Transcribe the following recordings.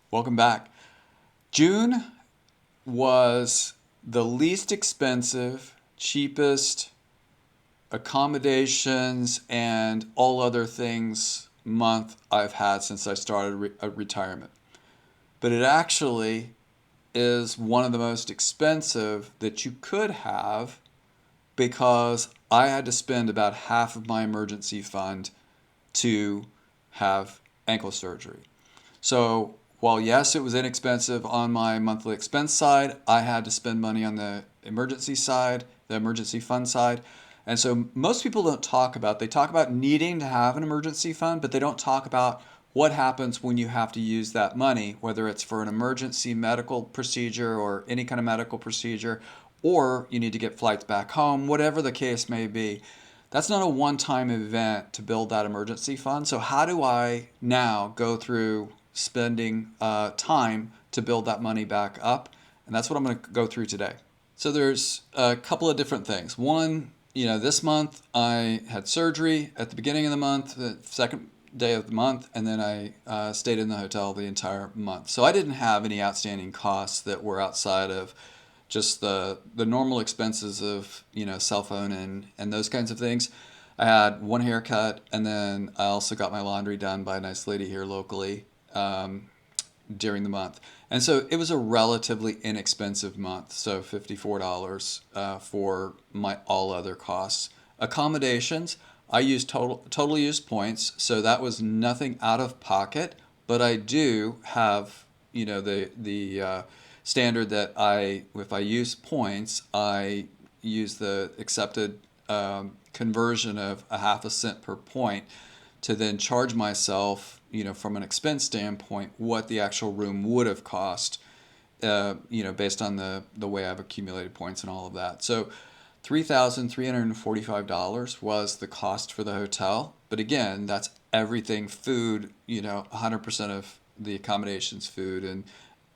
Welcome back. June was the least expensive, cheapest accommodations and all other things month I've had since I started retirement. But it actually is one of the most expensive that you could have because I had to spend about half of my emergency fund to have ankle surgery. So while yes, it was inexpensive on my monthly expense side, I had to spend money on the emergency side, the emergency fund side. And so most people don't talk about, they talk about needing to have an emergency fund, but they don't talk about what happens when you have to use that money, whether it's for an emergency medical procedure or any kind of medical procedure, or you need to get flights back home, whatever the case may be. That's not a one-time event to build that emergency fund. So how do I now go through spending time to build that money back up? And that's what I'm going to go through today. So there's a couple of different things. One, this month I had surgery at the beginning of the month, the second day of the month, and then I stayed in the hotel the entire month. So I didn't have any outstanding costs that were outside of just the normal expenses of cell phone and those kinds of things. I had one haircut, and then I also got my laundry done by a nice lady here locally during the month. And so it was a relatively inexpensive month, so $54 for my all other costs. Accommodations, I used totally used points, so that was nothing out of pocket, but I do have the standard that if I use points, I use the accepted conversion of a half a cent per point to then charge myself, from an expense standpoint, what the actual room would have cost, based on the way I've accumulated points and all of that. So $3,345 was the cost for the hotel. But again, that's everything food, 100% of the accommodations food and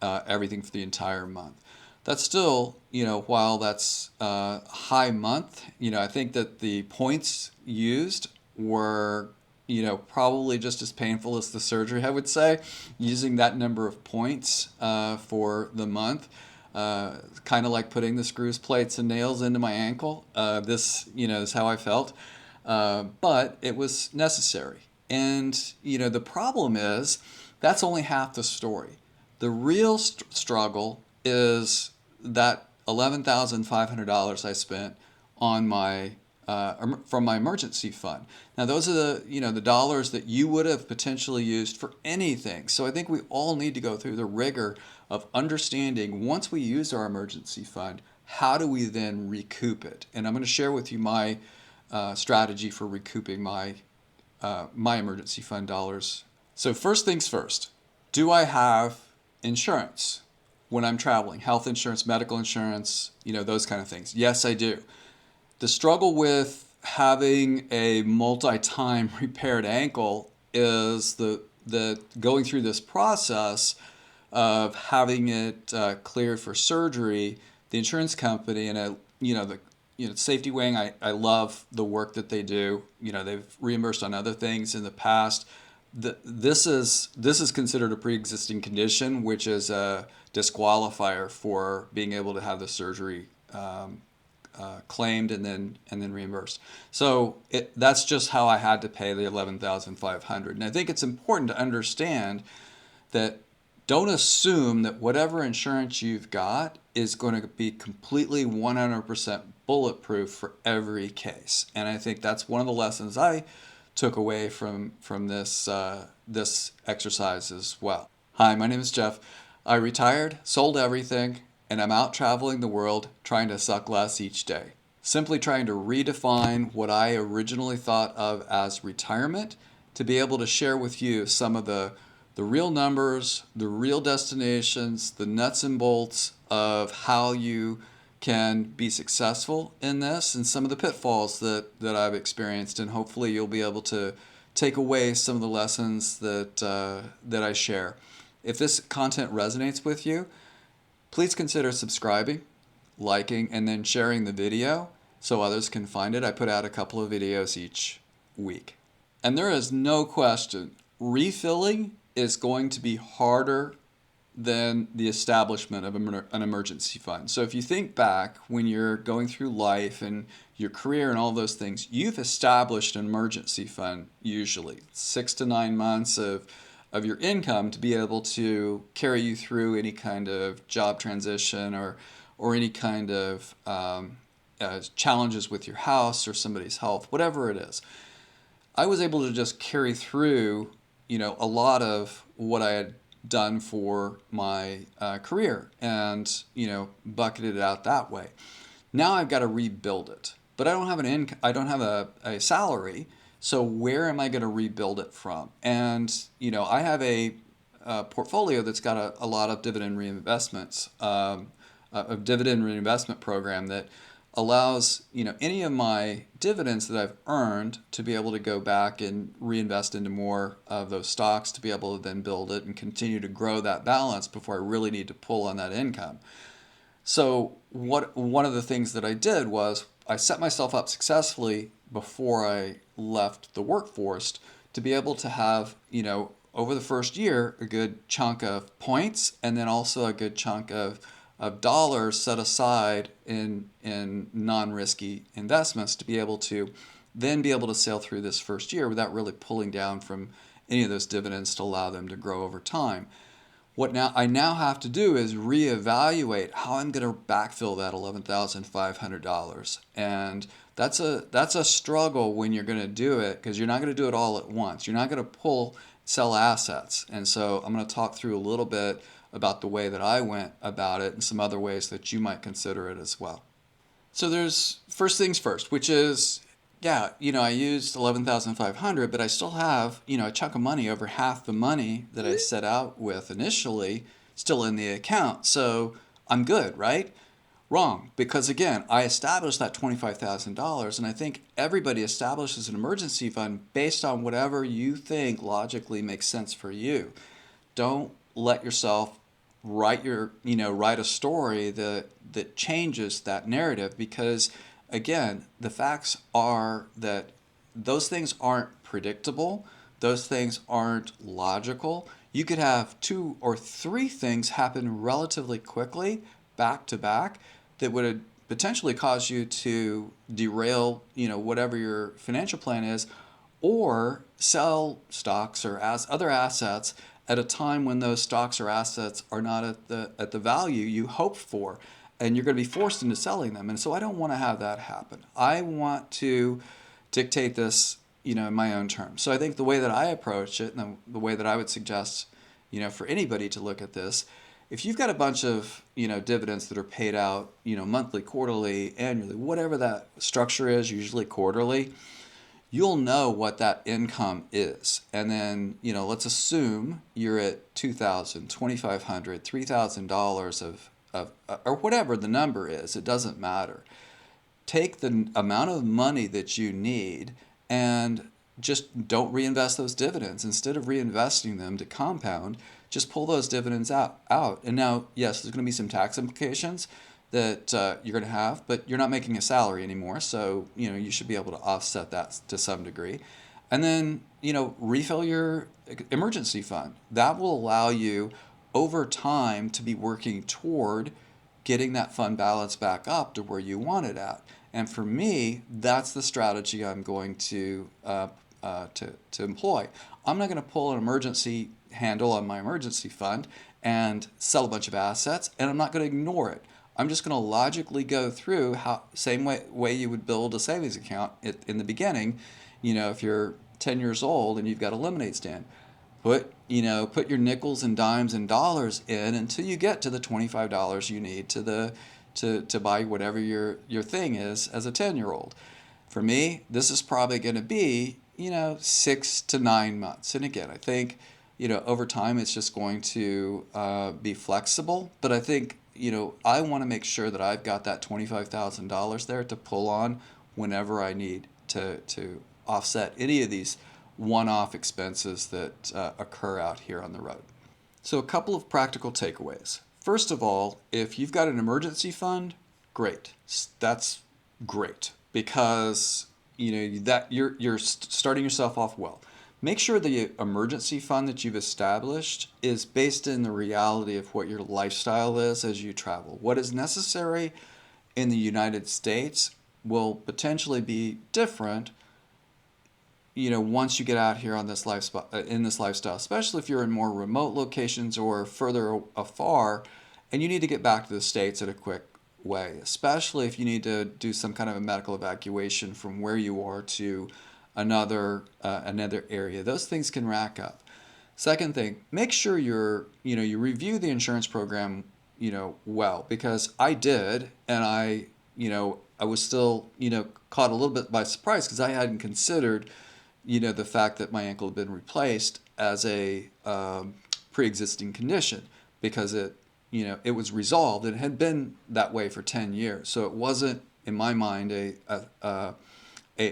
everything for the entire month. That's still, while that's a high month, I think that the points used were, probably just as painful as the surgery, I would say, using that number of points for the month. Kind of like putting the screws, plates, and nails into my ankle. This is how I felt. But it was necessary. And, the problem is that's only half the story. The real struggle is that $11,500 I spent on my from my emergency fund. Now those are the dollars that you would have potentially used for anything. So I think we all need to go through the rigor of understanding once we use our emergency fund, how do we then recoup it? And I'm going to share with you my strategy for recouping my emergency fund dollars. So first things first, do I have insurance when I'm traveling? Health insurance, medical insurance, those kind of things. Yes, I do. The struggle with having a multi-time repaired ankle is the going through this process of having it cleared for surgery. The insurance company and the safety wing, I love the work that they do. They've reimbursed on other things in the past. This is considered a pre-existing condition, which is a disqualifier for being able to have the surgery claimed and then reimbursed. So that's just how I had to pay the $11,500. And I think it's important to understand that don't assume that whatever insurance you've got is going to be completely 100% bulletproof for every case. And I think that's one of the lessons I took away from this exercise as well. Hi, my name is Jeff. I retired, sold everything, and I'm out traveling the world trying to suck less each day. Simply trying to redefine what I originally thought of as retirement to be able to share with you some of the real numbers, the real destinations, the nuts and bolts of how you can be successful in this and some of the pitfalls that I've experienced, and hopefully you'll be able to take away some of the lessons that I share. If this content resonates with you, please consider subscribing, liking, and then sharing the video so others can find it. I put out a couple of videos each week. And there is no question, refilling is going to be harder than the establishment of an emergency fund. So if you think back when you're going through life and your career and all those things, you've established an emergency fund usually 6 to 9 months of your income to be able to carry you through any kind of job transition or any kind of challenges with your house or somebody's health, whatever it is. I was able to just carry through, a lot of what I had done for my career and, bucketed it out that way. Now I've got to rebuild it, but I don't have an income. I don't have a salary. So where am I going to rebuild it from? And, I have a portfolio that's got a lot of dividend reinvestments, a dividend reinvestment program that allows any of my dividends that I've earned to be able to go back and reinvest into more of those stocks to be able to then build it and continue to grow that balance before I really need to pull on that income. So one of the things that I did was I set myself up successfully before I left the workforce to be able to have, over the first year, a good chunk of points and then also a good chunk of dollars set aside in non-risky investments to be able to then be able to sail through this first year without really pulling down from any of those dividends to allow them to grow over time. What I now have to do is reevaluate how I'm going to backfill that $11,500, and that's a struggle when you're going to do it because you're not going to do it all at once. You're not going to sell assets, and so I'm going to talk through a little bit about the way that I went about it and some other ways that you might consider it as well. So there's first things first, which is, yeah, I used 11,500, but I still have, a chunk of money, over half the money that I set out with initially, still in the account. So I'm good, right? Wrong, because again, I established that $25,000, and I think everybody establishes an emergency fund based on whatever you think logically makes sense for you. Don't let yourself write a story that changes that narrative, because again, the facts are that those things aren't predictable. Those things aren't logical. You could have 2 or 3 things happen relatively quickly, back to back, that would potentially cause you to derail, whatever your financial plan is, or sell stocks or other assets at a time when those stocks or assets are not at the value you hoped for, and you're going to be forced into selling them. And so I don't want to have that happen. I want to dictate this, in my own terms. So I think the way that I approach it, and the way that I would suggest, for anybody to look at this, if you've got a bunch of, dividends that are paid out, monthly, quarterly, annually, whatever that structure is, usually quarterly, you'll know what that income is. And then, let's assume you're at $2,000, $2,500, $3,000 of or whatever the number is, it doesn't matter. Take the amount of money that you need and just don't reinvest those dividends. Instead of reinvesting them to compound, just pull those dividends out. And now, yes, there's going to be some tax implications that you're going to have, but you're not making a salary anymore, so you should be able to offset that to some degree. And then refill your emergency fund. That will allow you over time to be working toward getting that fund balance back up to where you want it at. And for me, that's the strategy I'm going to employ. I'm not going to pull an emergency handle on my emergency fund and sell a bunch of assets, and I'm not going to ignore it. I'm just going to logically go through same way you would build a savings account in the beginning. If you're 10 years old and you've got a lemonade stand, put your nickels and dimes and dollars in until you get to the $25 you need to buy whatever your thing is as a 10-year-old. For me, this is probably going to be 6 to 9 months. And again, I think over time it's just going to be flexible. But I think I want to make sure that I've got that $25,000 there to pull on whenever I need to offset any of these one-off expenses that occur out here on the road. So a couple of practical takeaways. First of all, if you've got an emergency fund, great. That's great because that you're starting yourself off well. make sure the emergency fund that you've established is based in the reality of what your lifestyle is as you travel. What is necessary in the United States will potentially be different, once you get out here on this lifestyle, especially if you're in more remote locations or further afar, and you need to get back to the States in a quick way, especially if you need to do some kind of a medical evacuation from where you are to another area. Those things can rack up. Second thing, make sure you review the insurance program, well, because I did, and I was still, caught a little bit by surprise because I hadn't considered, the fact that my ankle had been replaced as a pre-existing condition because it was resolved and it had been that way for 10 years. So it wasn't, in my mind, a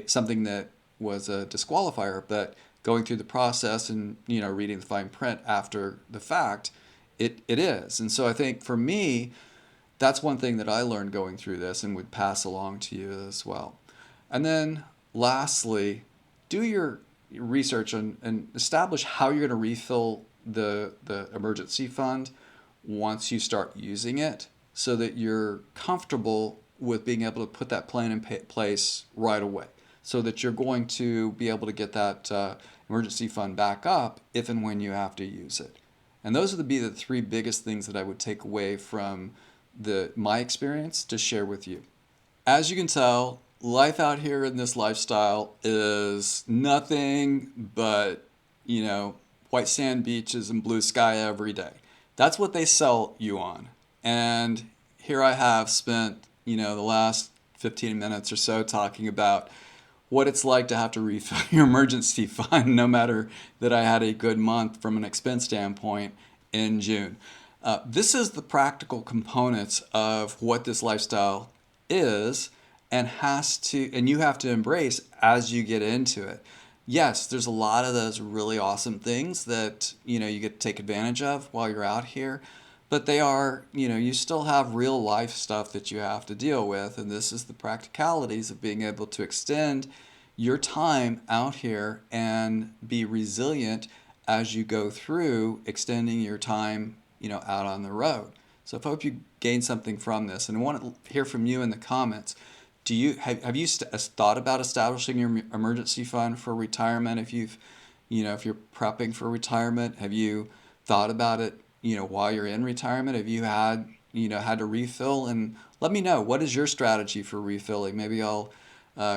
something that was a disqualifier, but going through the process and, reading the fine print after the fact, it is. And so I think for me, that's one thing that I learned going through this and would pass along to you as well. And then lastly, do your research and establish how you're going to refill the emergency fund once you start using it so that you're comfortable with being able to put that plan in place right away so that you're going to be able to get that emergency fund back up if and when you have to use it. And those would be the three biggest things that I would take away from my experience to share with you. As you can tell, life out here in this lifestyle is nothing but, white sand beaches and blue sky every day. That's what they sell you on. And here I have spent, the last 15 minutes or so talking about what it's like to have to refill your emergency fund, no matter that I had a good month from an expense standpoint in June. This is the practical components of what this lifestyle is and you have to embrace as you get into it. Yes, there's a lot of those really awesome things that, you get to take advantage of while you're out here, but they are, you still have real life stuff that you have to deal with, and this is the practicalities of being able to extend your time out here and be resilient as you go through extending your time, out on the road. So I hope you gain something from this, and I want to hear from you in the comments. Have you thought about establishing your emergency fund for retirement? If if you're prepping for retirement, have you thought about it, while you're in retirement? Have you had to refill? And let me know, what is your strategy for refilling? Maybe I'll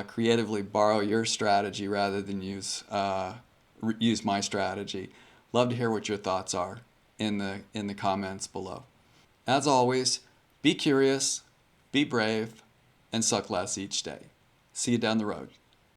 creatively borrow your strategy rather than use my strategy. Love to hear what your thoughts are in the comments below. As always, be curious, be brave, and suck less each day. See you down the road.